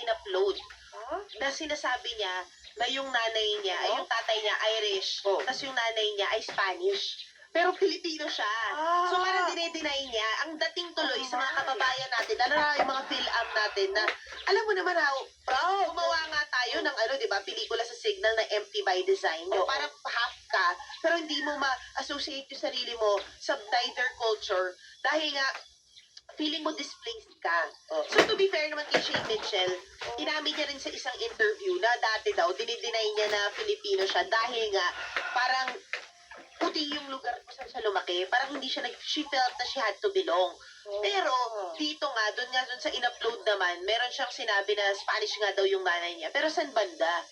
in-upload Huh? na sinasabi niya na yung nanay niya, ay yung tatay niya Irish, Oh. tapos yung nanay niya ay Spanish. Pero Pilipino siya. Ah. So parang dinedeny niya. Ang dating tuloy sa mga kababayan natin, lalo na yung mga film natin na, alam mo naman how, Proud. gumawa nga tayo ng di ba, pelikula sa Signal na empty by design. Yung Oo. parang half ka, pero hindi mo ma-associate yung sarili mo sa neither culture dahil nga, feeling mo displaced ka. Oo. So to be fair naman kay Shay Mitchell, inamin niya rin sa isang interview na dati daw, dinideny niya na Filipino siya dahil nga, parang puti yung lugar kung saan siya lumaki. Parang hindi siya she felt na she had to belong. Pero, dito nga, doon sa in-upload naman, meron siyang sinabi na Spanish nga daw yung nanay niya. Pero saan banda?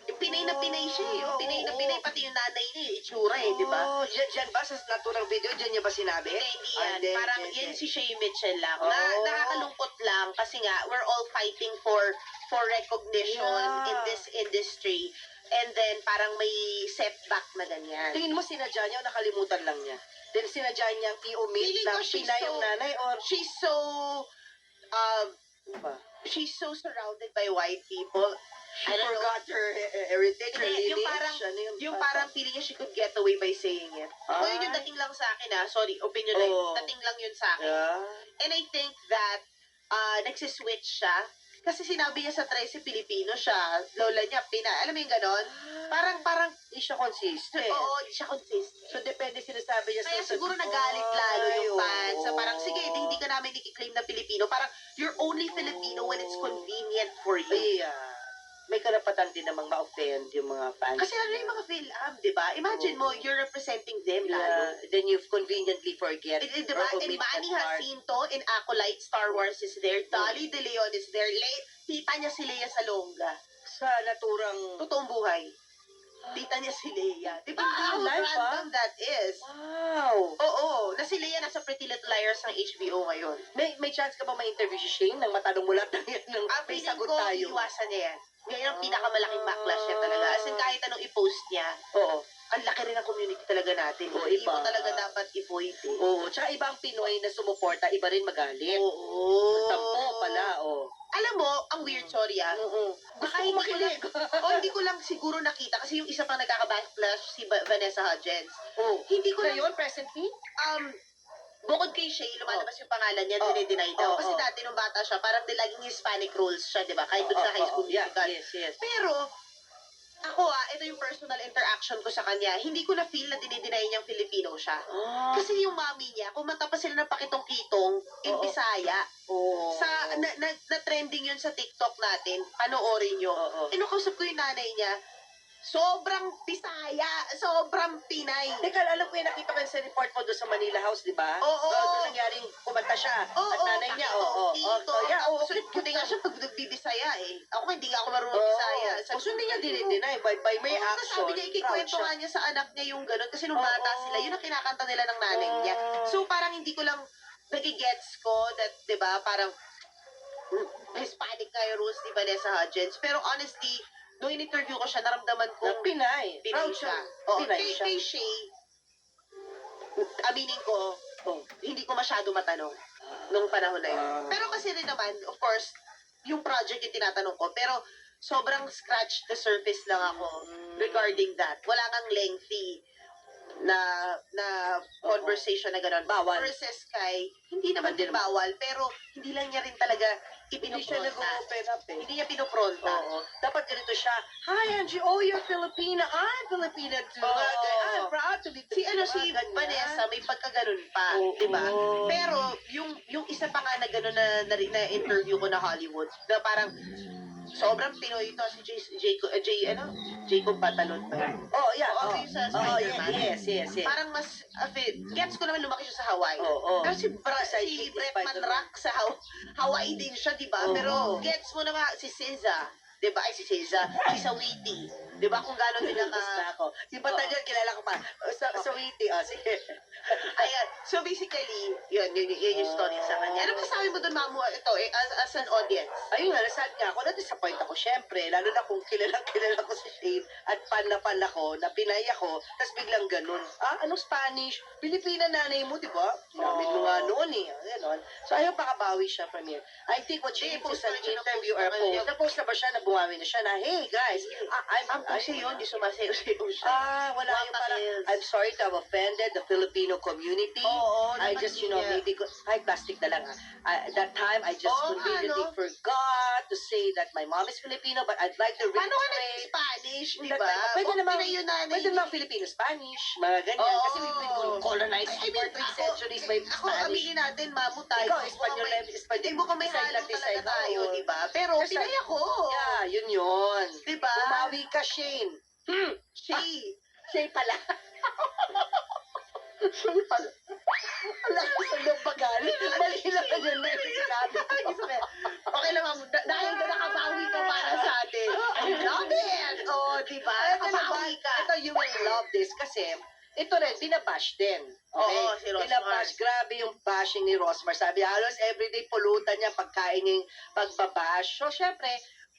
Yung Pinay na Pinay siya eh. Yung Pinay na Pinay, pati yung nanay niya, itsura eh, di ba? Oh, dyan ba sa naturang video, dyan niya ba sinabi? Hindi Ah, yan. hindi, Parang hindi, yan hindi. si Shay Mitchell lang. Oh. Nakakalungkot lang kasi nga, we're all fighting for recognition Yeah. in this industry. And then, parang may setback na ganyan. Tingin mo sinadya niya o nakalimutan lang niya? Then sinadya niyang i-omit Feeling na ko she's Pinay so- yung nanay or She's so, um, ano ba? she's so surrounded by white people. She I don't know. forgot her heritage, her Hindi, yung lineage. parang- ano Yung parang feeling niya she could get away by saying it. Ako yun yung Ay. dating lang sa akin Sorry, opinion lang. Oo. Dating lang yun sa akin. Yeah. And I think that nagsiswitch siya. Kasi sinabi niya sa 13 Pilipino siya. Lola niya, alam mo yung ganon? Parang, Hindi siya consistent. oo, hindi siya consistent. So, depende sinasabi niya Kaya sa... siguro nagalit lalo yung Ay, fans. So oo. parang, sige, hindi ka namin ikiklaim na Pilipino. Parang, you're only Filipino when it's convenient for you. Yeah. May karapatan din namang ma-offend yung mga fans. Kasi ano yung mga film, di ba? Imagine mo, you're representing them lalo. Yeah. Then you conveniently forget. Di ba? or And omit Manny that part. Jacinto in Acolyte, Star Wars is there. Dolly De Leon is there. Tita niya si Lea Salonga. Sa naturang... Totoong buhay. Tita niya si Lea. Di ba? In real How life, random that is. Wow! Oo. Na si Lea nasa Pretty Little Liars ng HBO ngayon. May chance ka ba ma-interview si Shane nang matanong mo lahat ng yan ng may Feeling sagot ko, tayo? iwasan niya yan. Ngayon ang pinakamalaking backlash niya talaga. As in, kahit anong i-post niya, Oo. ang laki rin ng community talaga natin. Oo, Hindi iba. mo talaga dapat i-void eh. Oo. Tsaka ibang Pinoy na sumuporta, iba rin magalit. Oo. Tampo pala, oo. Alam mo, ang weird, sorry Oo. Baka Gusto ko hindi ko makinig. hindi ko lang siguro nakita kasi yung isa pang nagkaka-backlash si Vanessa Hudgens. Oo. Hindi ko lang, Ngayon, presently? bukod kay Shay, lumalabas yung pangalan niya, dinideny daw. Oh, Kasi oh. dati nung bata siya, parang laging Hispanic roles siya, di ba? Kahit doon sa high school Yeah, musical. yes. Pero, ako ito yung personal interaction ko sa kanya, hindi ko na-feel na dinideny niyang Filipino siya. Ah. Kasi yung mami niya, kumanta pa sila ng Pakitong-Kitong in Oo. Bisaya. Oo. Na trending yun sa TikTok natin, panoorin nyo. Oo. Kausap ko yung nanay niya, sobrang Bisaya, sobrang Pinay. Teka, alam ko yung nakita ko sa report mo doon sa Manila House, di ba? Oo. Doon nangyaring kumanta siya. At nanay niya, oo. Yeah, oo. So, hindi nga siya pag nagbibisaya eh. Ako hindi nga ako marunong Oo. Bisaya. So, hindi niya dinideny by may Oo, action. sabi niya, ikikwento proud nga niya sa anak niya yung gano'n. Kasi nung bata Oo. sila, yun ang kinakanta nila ng nanay Oo. niya. So, parang hindi ko lang nagigets ko that, di ba, parang Hispanic nga yung rules ni Vanessa Hudgens. Pero honestly, nung in-interview ko siya, naramdaman ko Na Pinay. Pinay Proud siya. siya. Oo, Pinay kay, siya. kay Shay, aminin ko, hindi ko masyado matanong nung panahon na yun. Ah. Pero kasi rin naman, of course, yung project yung tinatanong ko, pero sobrang scratch the surface lang ako regarding that. Wala kang lengthy na conversation na gano'n. Bawal. Versus kay, hindi naman Hindi din bawal, pero hindi lang niya rin talaga Hindi siya ipinupronta. nag-open up eh. Hindi niya pinupronta. Oo. Dapat ganito siya. Hi, Angie. Oh, you're Filipina. I'm Filipina too. Oo. I'm proud to be Si Filipina. Ganyan. Vanessa, may pagkaganon pa, Oo. di ba? Pero yung isa pa nga na gano'n na interview ko na Hollywood, na parang sobrang Pinoy ito si Jacob Batalon ba? Oh, yeah. Oo, Oh, yung sa oh, Spider-Man. yes. Parang mas gets ko naman lumaki siya sa Hawaii. Oo. Pero si Sidekick ni Brett Spider-Man. Manrak sa Hawaii din siya, di ba? Oo. Pero gets mo naman si SZA, di ba? Ay, si Ceza, si Sawiti. Di ba kung gano'n sila ka... Basta ako. Si Batangan, kilala ko pa. Sa witty, sige. Ayan. So basically, yun yung story sa kanya. Ano masabi mo doon, Mamu, ito, as an audience? Ayun nga, nasad nga ako, na-disappoint ako syempre, lalo na kung kilala ko si Shane at pan na ako, na Pinay ako, tapos biglang ganun. Anong Spanish? Pilipina nanay mo, di ba? Namin mo nga noon eh. Ganon. So ayaw makabawi siya from here. I think what she needs is an interview or post. Na-post na ba siya, nabumawi na siya na, hey guys, Kasi yun, di sumasayo-sayo siya. wala yung parang, I'm sorry to have offended the Filipino community. Oo, I naman just, niya. maybe, kahit plastic na lang that time, I just Oo nga, conveniently no? forgot to say that my mom is Filipino, but I'd like to Paano ka reiterate. nag-Spanish, di That- ba? Pwede Kung namang, pinayunanan pwede namang Filipino-Spanish, mga ganyan. Oo. Kasi we've been colonized I mean, for 3 centuries by Ako, Spanish. aminin natin, Mamu tayo. Ikaw, Espanyol, Hindi mo kami Decide halong na decide talaga tayo, ako. di ba? Pero Kasi- Pinay ako. Yeah, yun. Di ba? Bumawi ka, Shane. She. Shane pala. Shane pala. Wala ko sa nabagal. Mali lang na yun na yung sinabi ko. Okay lang, Mamu. Dahil na nakabawi ka para sa atin. I love it. Oh, di ba? Nakabawi ka. Ito, you will love this kasi ito rin, binabash din. Okay? Oo, si Rosmar. Binabash, grabe yung bashing ni Rosmar. Sabi, halos everyday pulutan niya pagkain niya yung pagbabash. So, syempre,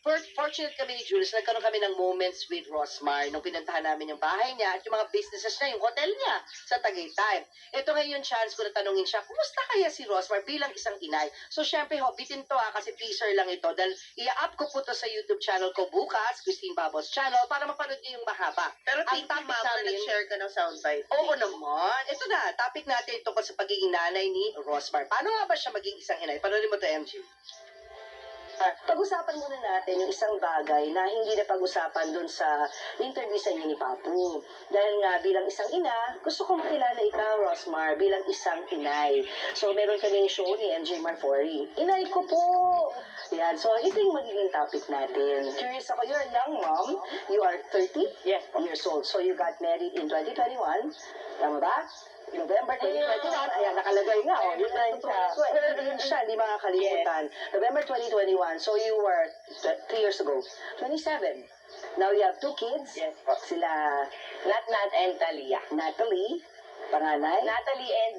fortunate kami ni Julius, nagkaroon kami ng moments with Rosmar nung pinuntahan namin yung bahay niya at yung mga businesses niya, yung hotel niya sa Tagaytay. Ito ngayon yung chance ko na tanungin siya, kumusta kaya si Rosmar bilang isang inay? So, syempre, bitin to kasi teaser lang ito dahil i-up ko po to sa YouTube channel ko bukas, Christine Babos channel, para mapanood niyo yung mahaba. Pero Ang thank you, topic Mamu, na namin- nag-share ka ng soundbite. Oo naman. Ito na, topic natin tungkol sa pagiging nanay ni Rosmar. Paano nga ba siya maging isang inay? Panoorin mo to, MG. Pag-usapan muna natin yung isang bagay na hindi na pag-usapan dun sa interview sa inyo ni Papu. Dahil nga bilang isang ina, gusto kong makilala ikaw, Rosmar, bilang isang inay. So meron kaming show ni MJ Marfori. Inay ko po! Yan, so ito yung magiging topic natin. Curious ako, you're a young mom. You are 30 years old. So you got married in 2021. Tama ba? November 2021, ayan, nakalagay nga, yun na yung siya, hindi makakalimutan. November 2021, so you were 3 years ago, 27. Now you have 2 kids. Yes. Sila, Nat and Talia. Natalie, panganay. Natalie and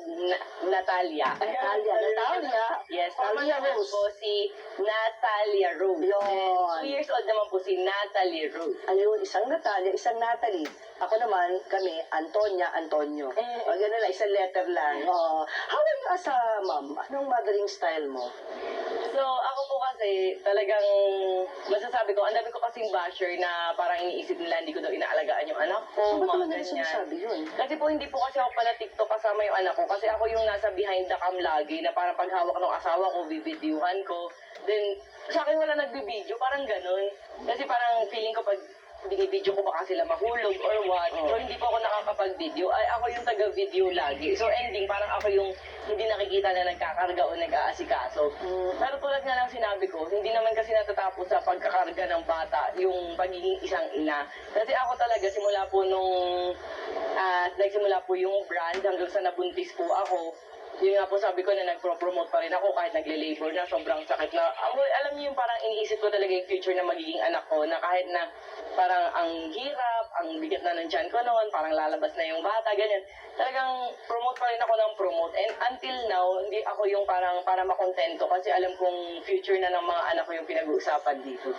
Natalia. Natalia. Yes, Natalia naman Rose. po si Natalia Rose. Yun. 2 years old naman po si Natalie Rose. Ayun, isang Natalia, isang Natalie. Ako naman, kami, Antonia, Antonio. O, ganun lang, isang letter lang. How are you as a mom? Anong mothering style mo? So, ako po kasi talagang masasabi ko, ang dami ko kasing basher na parang iniisip nila hindi ko daw inaalagaan yung anak ko, Ba't mga naman nila ganyan. sinasabi yun? Kasi po hindi po kasi ako pala TikTok kasama yung anak ko kasi ako yung nasa behind the cam lagi na parang paghawak ng asawa ko, bibidyuhan ko. Then, sa akin wala nagbibideo, parang ganun. Kasi parang feeling ko pag binibidyo ko baka sila mahulog or what. So, hindi po ako nakakapag-video. Ay, ako yung taga-video lagi. So, ending, parang ako yung hindi nakikita na nagkakarga o nag-aasikaso. Pero tulad nga lang sinabi ko, hindi naman kasi natatapos sa pagkakarga ng bata yung pagiging isang ina. Kasi ako talaga, simula po nung nagsimula po yung brand hanggang sa nabuntis po ako, yun nga po sabi ko na nagpro-promote pa rin ako kahit nagle-labor na, sobrang sakit na. Alam niyo yung parang iniisip ko talaga yung future na magiging anak ko na kahit na parang ang hirap, ang bigat na ng tiyan ko noon, parang lalabas na yung bata, ganyan. Talagang promote pa rin ako ng promote. And until now, hindi ako yung parang para makontento kasi alam kong future na ng mga anak ko yung pinag-uusapan dito.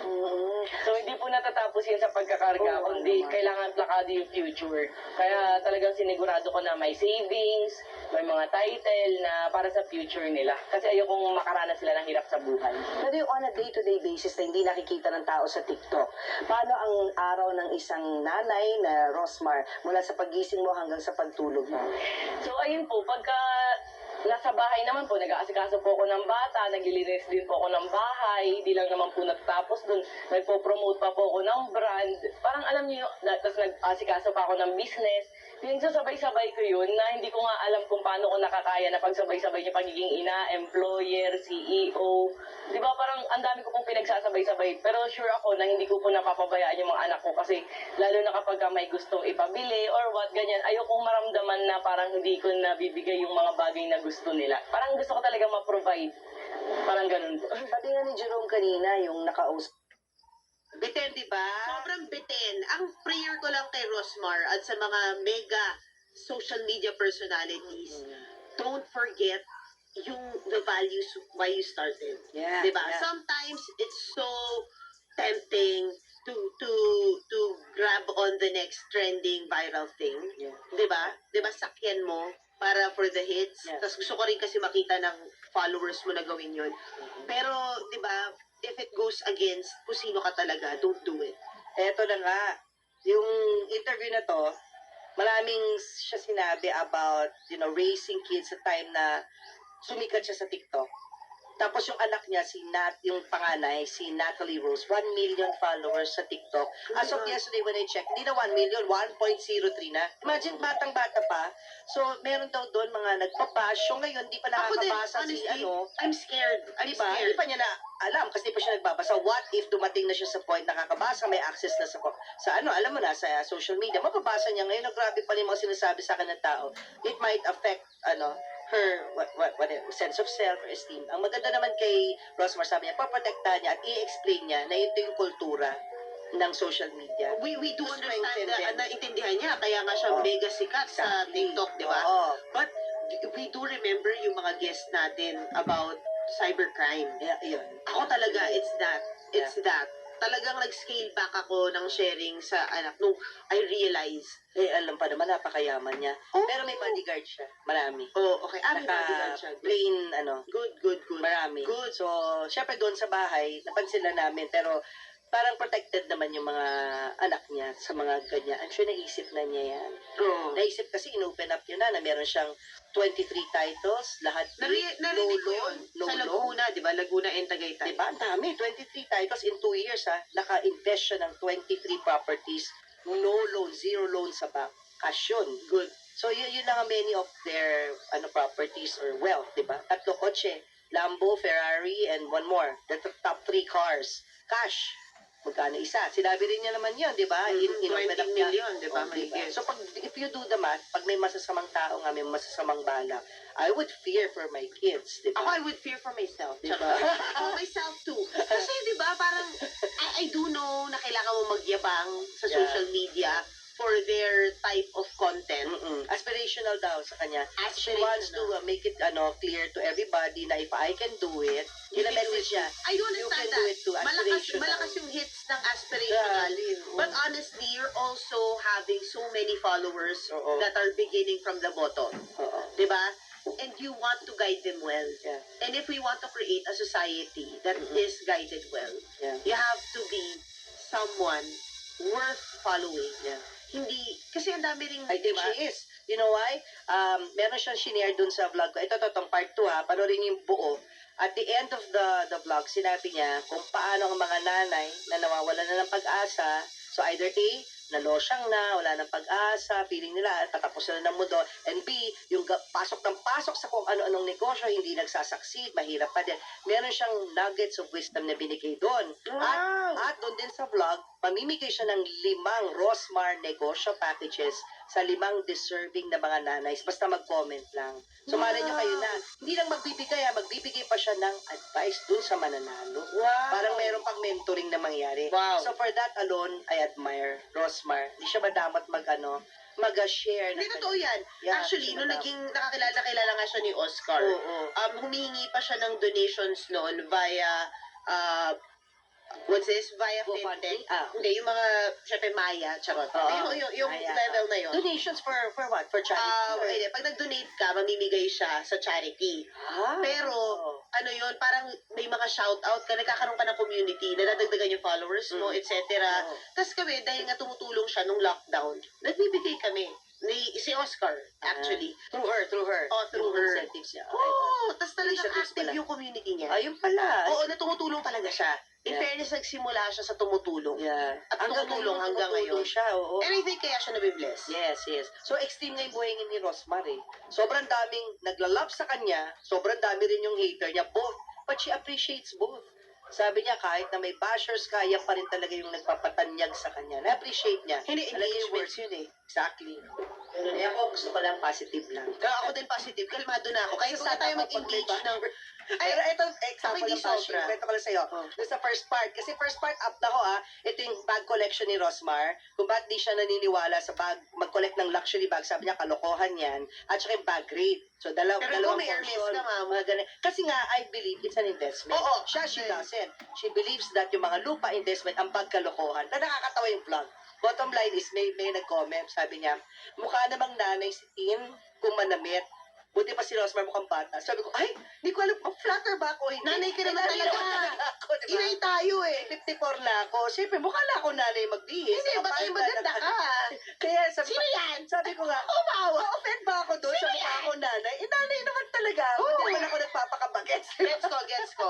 So hindi po natatapos yun sa pagkakarga, kundi kailangan plakado yung future. Kaya talagang sinigurado ko na may savings, may mga title na para sa future nila. Kasi ayokong makaranas sila ng hirap sa buhay. Pero yung on a day-to-day basis na hindi nakikita ng tao sa TikTok, paano ang araw ng isang nanay na Rosmar mula sa pagising mo hanggang sa pagtulog mo? So ayun po, pagka nasa bahay naman po, nag-aasikaso po ako ng bata, naglilinis din po ako ng bahay, di lang naman po natatapos dun, nagpo-promote pa po ako ng brand, parang alam niyo, tapos nag-aasikaso pa ako ng business, sabay-sabay ko yun na hindi ko nga alam kung paano ko nakakaya na pagsabay-sabay yung pagiging ina, employer, CEO. Di ba parang ang dami ko pong pinagsasabay-sabay. Pero sure ako na hindi ko po napapabayaan yung mga anak ko kasi lalo na kapag may gustong ipabili or what, ganyan. Ayokong maramdaman na parang hindi ko nabibigay yung mga bagay na gusto nila. Parang gusto ko talaga ma-provide. Parang ganun po. Sabi nga ni Jerome kanina, yung nakausap Biten, di ba? Sobrang bitin. Ang prayer ko lang kay Rosmar at sa mga mega social media personalities, don't forget the values why you started. Yeah, Diba? yeah. Sometimes it's so tempting to grab on the next trending viral thing. Yeah. Diba? Diba sakyan mo para for the hits. Yeah. Tapos gusto ko rin kasi makita ng followers mo na gawin yun. Pero, diba, if it goes against kung sino ka talaga, don't do it. Eto na nga, yung interview na to, maraming siya sinabi about, raising kids sa time na sumikat siya sa TikTok. Tapos yung anak niya, yung panganay, si Natalie Rose, 1 million followers sa TikTok. As of yesterday when I checked, hindi na 1 million, 1.03 na. Imagine, batang-bata pa. So, meron daw doon mga nagpabash. So, ngayon, di pa Ako din, nakakabasa honestly, si I'm scared. I'm Diba? Hindi scared. pa niya na alam kasi di pa siya nagbabasa. What if dumating na siya sa point nakakabasa, may access na sa alam mo na, sa social media, mababasa niya ngayon, grabe pa rin mga sinasabi sa akin ng tao. It might affect, her, sense of self, or esteem. Ang maganda naman kay Rosmar, sabi niya, paprotektahan niya at i-explain niya na ito yung kultura ng social media. We do To understand strengthen them. na intindihan niya, kaya nga siya Oo. mega sikat sa Exactly. TikTok, di ba? Oo. But we do remember yung mga guests natin about cybercrime. Yeah, yun. Ako talaga, it's that. It's that. Talagang nag-scale back ako ng sharing sa anak nung I realized. Alam pa naman, napakayaman niya. Oh. Pero may bodyguard siya. Marami. Oh, okay. May bodyguard siya. Plain, Good. marami. Good. So, syempre doon sa bahay, napansin na namin, pero parang protected naman yung mga anak niya sa mga ganyan. I'm sure naisip na niya yan. Oh. Naisip kasi in-open up yun na meron siyang 23 titles, lahat Narinig ko yun no sa loan. Laguna, di ba? Laguna and Tagaytay. Diba? Ang dami. 23 titles in 2 years, ha? Naka-invest siya ng 23 properties. No loan, zero loan sa bank. Cash yun. Good. So, yun lang ang many of their properties or wealth, di ba? 3 kotse, Lambo, Ferrari, and one more. The top 3 cars. Cash. Magkano isa? Sinabi rin niya naman yun, di ba? 20 In-open up niya. million, di ba? Oh, diba? Mahigit. So, if you do the math, pag may masasamang tao nga, may masasamang balak, I would fear for my kids, di Ako, ba? I would fear for myself. Diba? For myself too. Kasi, di ba, parang, I do know na kailangan mo magyabang sa Yeah. social media for their type of content. Aspirational daw sa kanya. She Aspirational. wants to make it clear to everybody na if I can do it, yun ang message niya. I do You understand can do that. it too. Malakas Aspirational. yung hits ng aspirational. Yeah. But honestly, you're also having so many followers Oo. that are beginning from the bottom. Oo. Diba? And you want to guide them well. Yeah. And if we want to create a society that is guided well, Yeah. you have to be someone worth following. Yeah. Hindi, kasi ang dami ring, I think diba? she is. You know why? Meron siyang shinare dun sa vlog ko. Ito, tong part 2 ha. Panoorin niyo yung buo. At the end of the vlog, sinabi niya kung paano ang mga nanay na nawawalan na ng pag-asa. So either A, nalosyang na, wala ng pag-asa, feeling nila, tatapos na ng mundo. And B, yung pasok ng pasok sa kung ano-anong negosyo, hindi nagsasucceed, mahirap pa din. Meron siyang nuggets of wisdom na binigay doon. Wow! At doon din sa vlog, mamimigay siya ng 5 Rosmar negosyo packages sa 5 deserving na mga nanays. Basta mag-comment lang. So, malay nyo kayo na, hindi lang magbibigay pa siya ng advice dun sa mananalo. Wow! Parang meron pang mentoring na mangyari. Wow. So, for that alone, I admire Rosmar. Hindi siya madamat mag-share. Hindi, totoo yan. Yeah, Actually, siya nung madam. naging nakakilala nga siya ni Oscar, Oo. humihingi pa siya ng donations noon via, via GoFundMe? fintech. Ah. Hindi, yung mga, syempre, Maya, charot. Oo. Yung Maya. level na yun. Donations for what? For charity? Hindi, pag nag-donate ka, mamimigay siya sa charity. Pero, ano yun, parang may mga shout-out ka, nagkakaroon ka ng community, nadadagdagan yung followers mo, etc. Oo. Tapos kami, dahil nga tumutulong siya nung lockdown, nagbibigay kami. Si Oscar, actually. Through her. Oh, through her. Incentives niya. Oo, tapos talagang Initiatives active pala. yung community niya. Ayun pala. Oo, na tumutulong talaga siya. In Yeah. fairness, nagsimula siya sa tumutulong. Yeah. At tumutulong hanggang tumutulong ngayon. siya, oo. And I think kaya siya nabibless. Yes. So, extreme nga yung buhay ni Rosmar eh. Sobrang daming naglalove sa kanya, sobrang dami rin yung hater niya, both. But she appreciates both. Sabi niya, kahit na may bashers, kaya pa rin talaga yung nagpapatanyag sa kanya. Na-appreciate niya. Hindi, Talaga yung engagements work. yun eh. Exactly. Pero ako, gusto ko lang positive lang. Kaya ako din positive, kalmado na ako. Kahit Kasi huwag na tayo sana kapag may mag-engage ng... Pero ito, example hindi ng bashing. sobra. Kwento ko lang sa'yo. Oh. Doon sa first part. Kasi first part, up na ko ito yung bag collection ni Rosmar. Kung ba't di siya naniniwala sa bag, mag-collect ng luxury bag. Sabi niya, kalokohan yan. At saka yung bag rate. So, Pero dalawang ikaw may Hermes portion. ka, ma'am. Mga ganun. Kasi nga, I believe it's an investment. Oo. She doesn't. She believes that yung mga lupa investment ang pagkalokohan. Na nakakatawa yung vlog. Bottom line is, may nag-comment. Sabi niya, mukha namang nanay si Tin kung manamit. Buti pa si Rosmar mukhang bata. Sabi ko, ay, hindi ko alam, flatter ba ako? Hindi. Nanay ka naman Nanay talaga. naman ako, di ba? Inay tayo eh. 54 na ako. Siyempre, mukha na ako nanay magbihis. Hindi, ba't ay maganda ka? Kaya sabi Sino yan? Sabi ko nga, ma-offend ba ako doon sa mukha ko nanay? Eh, nanay naman talaga ako. Oo. Hindi naman ako nagpapakabagets. Gets ko.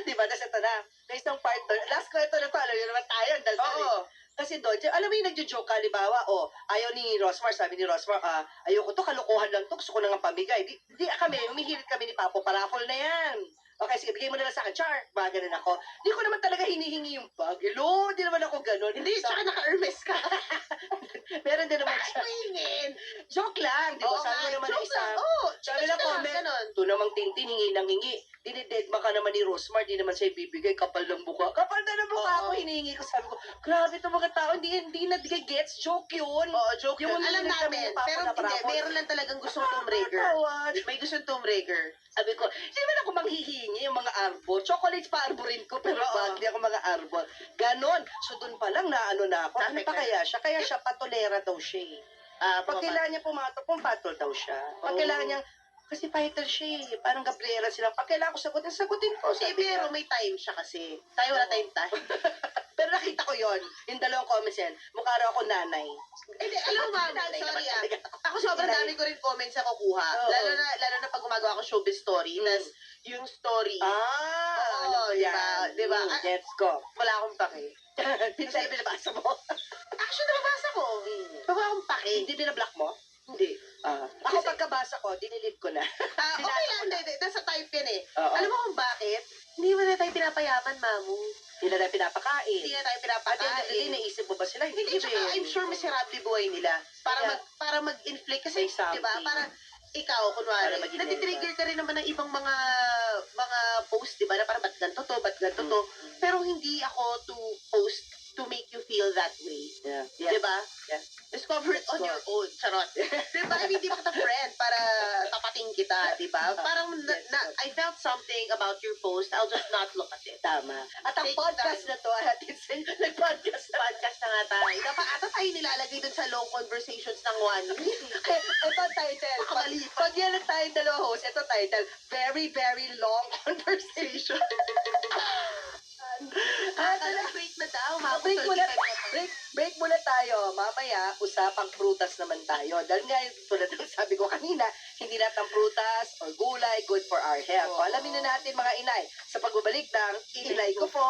Di ba? Tapos ito na. May isang part doon. Last ko ito na to. Alam niyo naman tayo. Ang daldal Oo. Kasi doon, alam mo yung nagjo-joke, halimbawa, ayaw ni Rosmar, sabi ni Rosmar, ayoko to, kalokohan lang to, gusto ko na nga pamigay. Di kami, humihirit kami ni Papo, paraffle na yan. Okay, sige, bigay mo na lang sa akin, char, mga ganun ako. Di ko naman talaga hinihingi yung bag. Hello, di naman ako ganun. Hindi, tsaka naka-Hermes ka. Meron din naman Bakit siya. mo hingin? Joke lang, di ba? Oo Sabi mo nga, naman na joke isa. lang. Oo, Sabi chika-chika na lang, comment, ganun. ito namang Tintin, hingi ng hingi. Dinidedma ka naman ni Rosmar, di naman siya ibibigay, kapal ng buka. Kapal na ng buka Oo. ako, hinihingi ko. Sabi ko, grabe itong mga tao, hindi na gets, joke yun. Oo, joke Yung yun. Alam humihirit kami namin. ni Papa Pero na hindi, paraffle. meron lang talagang gustong Tomb Raider. Nakakatawa. May gustong Tomb Raider. Sabi ko, hindi naman ako manghihingi yung mga arbor. Chocolates pa arborin ko, pero Oo. bag, di ako mga arbor. Ganon. So, doon pa lang na ano na ako. Ano pa kaya siya? Kaya siya patolera daw siya eh. Pag kailangan niya pumato, pumpatol daw siya. Pag Oh. kailangan niya, kasi fighter siya eh. Parang Gabriela sila. Pag kailangan ko sagutin ko. Kasi Sabi pero niya. may time siya kasi. Tayo wala tayong time. Pero nakita ko yon yung dalawang comments yan. Mukha raw ako nanay. Hindi, alam mo ma'am, Nanay sorry naman talaga. Ako sobrang Nanay. dami ko rin comments na kukuha. Oo. Lalo na pag gumagawa ko showbiz story. Tas yung story, Oo, Oo, ano diba? yan? Diba? Gets ko. wala akong pake. Pinsan, binabasa mo. Actually, nababasa ko. Wala akong pake. Hindi binablock mo? Hindi. Ako pagkabasa ko, dinelete ko na. Okay Binasa lang, ko na. hindi. Nasa type yan eh. Oo. Alam mo kung bakit? Hindi mo na tayo pinapayaman, mamu. Hindi na pinapakain. Hindi na tayo At the end of the day, pinapakain. naisip mo ba sila? Hindi, tsaka rin. I'm sure miserable buhay nila. Para Yeah. para mag-inflict kasi, Say something. 'di ba? Para ikaw Para kunwari, maging natitrigger ka rin naman ng ibang mga post, 'di ba? Na parang ba't ganito to, ba't ganito to. Pero hindi ako to post to make you feel that way. Yeah. 'Di ba? Yeah. Discover it on your own. Charot. 'Di ba? I mean, di ba kita friend para tapating kita, 'di ba? Parang I felt something about your post. I'll just not look at it. Tama. At ang Take podcast time. na to, I had to say, nag-podcast na. Podcast na nga tayo. Dapat ata tayo nilalagay dun sa long conversations ng 1 week. Ito title. Makamalipat. Pag yan ang tayong dalawa host, ito title, Very, Very Long Conversation. Break na daw. Break muna tayo. Mamaya, usapang prutas naman tayo. Dahil nga, tulad ng sabi ko kanina, hindi lahat ng prutas or gulay good for our health. Oo. Alamin na natin mga inay sa pagbabalik ng Inay ko po.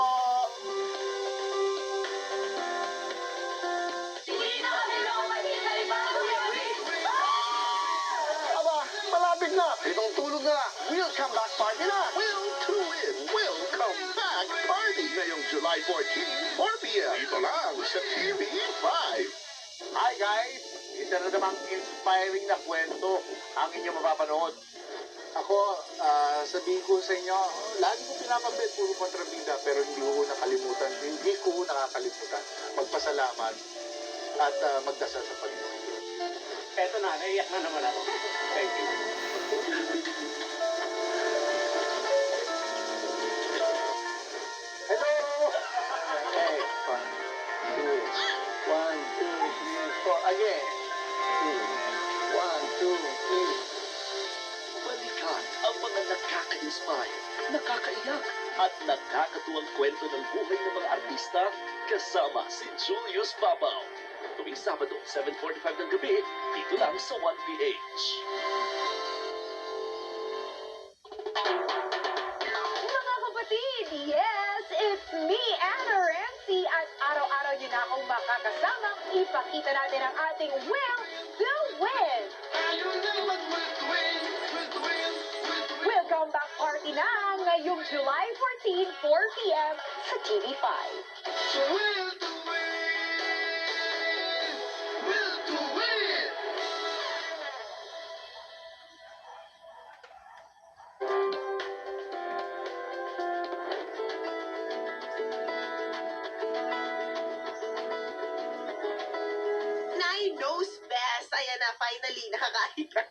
Aba, malapit na. Itong tulog na. Welcome back party na. Will to win, welcome back party ngayong July 14, 4 p.m. Dito lang sa TV5. Hi guys! Isa na namang inspiring na kwento ang inyong mapapanood. Ako, sabihin ko sa inyo, lagi ko pinapabit puro kontrabida pero hindi ko nakalimutan. Hindi ko nakakalimutan. Magpasalamat at magdasal sa Panginoon. Eto na, naiyak na naman ako. Thank you. Hello! Okay, 1, 2, 1, 2, 3, 4. Again. 2, 1, 2, 3. Balikan ang mga nakaka-inspire, nakakaiyak, at nakakatuwang kwento ng buhay ng mga artista kasama si Julius Babaw. Tuwing Sabado, 7:45 ng gabi, dito lang sa 1PH. Mga kapatid, yes, it's me, Anna Ramsey, at araw-araw niyo na akong makakasamang ipakita natin ang ating Will to Win! Welcome back party na ngayong July 14, 4 p.m. sa TV5. ayan na, finally, nakakain ka.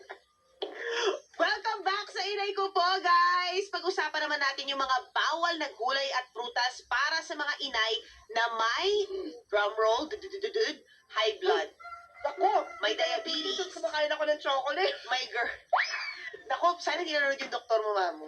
Welcome back sa inay ko po, guys! Pag-usapan naman natin yung mga bawal na gulay at prutas para sa mga inay na may, drumroll, high blood. Ako, May diabetes. kumakain ako ng chocolate. May girl. Naku, sana hindi nanonood yung doktor mo, mamo.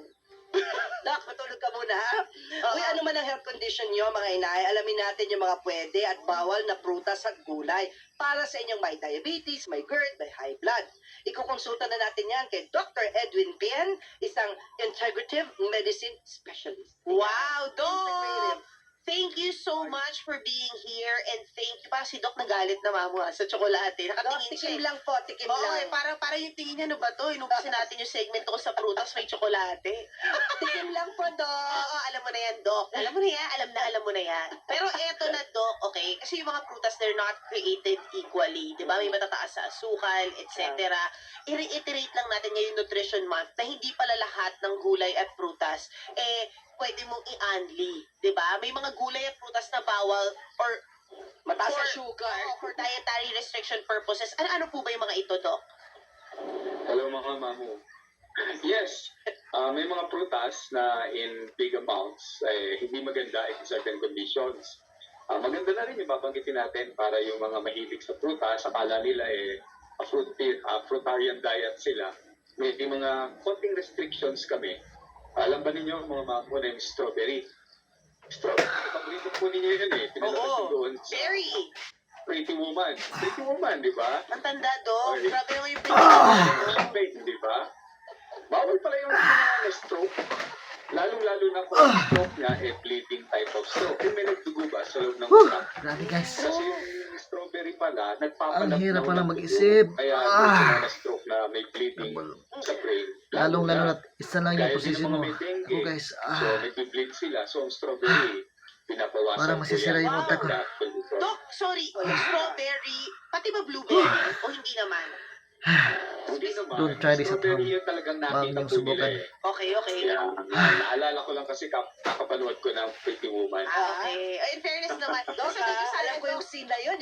Nak, matulog ka muna, ha? Oo. Uy, ano man ang health condition nyo, mga inay, alamin natin yung mga pwede at bawal na prutas at gulay para sa inyong may diabetes, may GERD, may high blood. Ikukonsulta na natin yan kay Dr. Edwin Bien, isang integrative medicine specialist. Wow, Doc! Integrative. Thank you so much for being here and thank you. Parang si Doc nagalit na mamo sa tsokolate. Doc, Nakatingin siya. tikim lang po, tikim Oo, lang. para yung tingin niya, ano ba to? Inubusin natin yung segment ko sa prutas, may tsokolate. Tikim lang po, Doc. Oo, alam mo na yan, Doc. Alam mo na yan, alam mo na yan. Pero eto na, Doc, okay? Kasi yung mga prutas, they're not created equally. Di ba? May matataas sa asukal, etc. I-reiterate lang natin ngayon Nutrition Month na hindi pala lahat ng gulay at prutas, pwede mong i-unli. Di ba? May mga gulay at prutas na bawal or Mataas for- ang sugar. for dietary restriction purposes. Ano po ba yung mga ito, Doc? Hello mga mamu. Yes, may mga prutas na in big amounts hindi maganda in certain conditions. Maganda na rin yung babanggitin natin para yung mga mahilig sa prutas, akala nila fruitarian diet sila. May mga konting restrictions kami. Alam ba ninyo mga mamu na yung strawberry? Strawberry, paborito po ninyo yun Pinalabas Oo. ko doon sa Berry. Pretty Woman. Pretty Woman, di ba? Ang tanda, Doc. Okay. Grabe naman yung pinag- Champagne, di ba? Bawal pala yung mga stroke. Lalong-lalo na kung ang stroke niya bleeding type of stroke. Yung may nagdugo ba sa loob ng utak? Grabe guys. Kasi yung strawberry pala, nagpapalab Ang hirap daw pala ng mag-isip. dugo. Kaya yung stroke na may bleeding sa brain. Lalo na isa lang yung Gaya din ng position mga mo. may dengue. Ako guys, So, nagbe-bleed sila. So, ang strawberry, pinapawasan Parang masisira yung utak ko. Doc, sorry. Strawberry, pati ba blueberry? O hindi naman? Hindi naman. Don't try this at Strawberry home. yung talagang Bawal nakita niyong po nila subukan. Okay. Kaya, naalala ko lang kasi kakapanood ko ng Pretty Woman. Okay. In fairness naman, Doc, sabi ko sa alam ko yung scene na yun.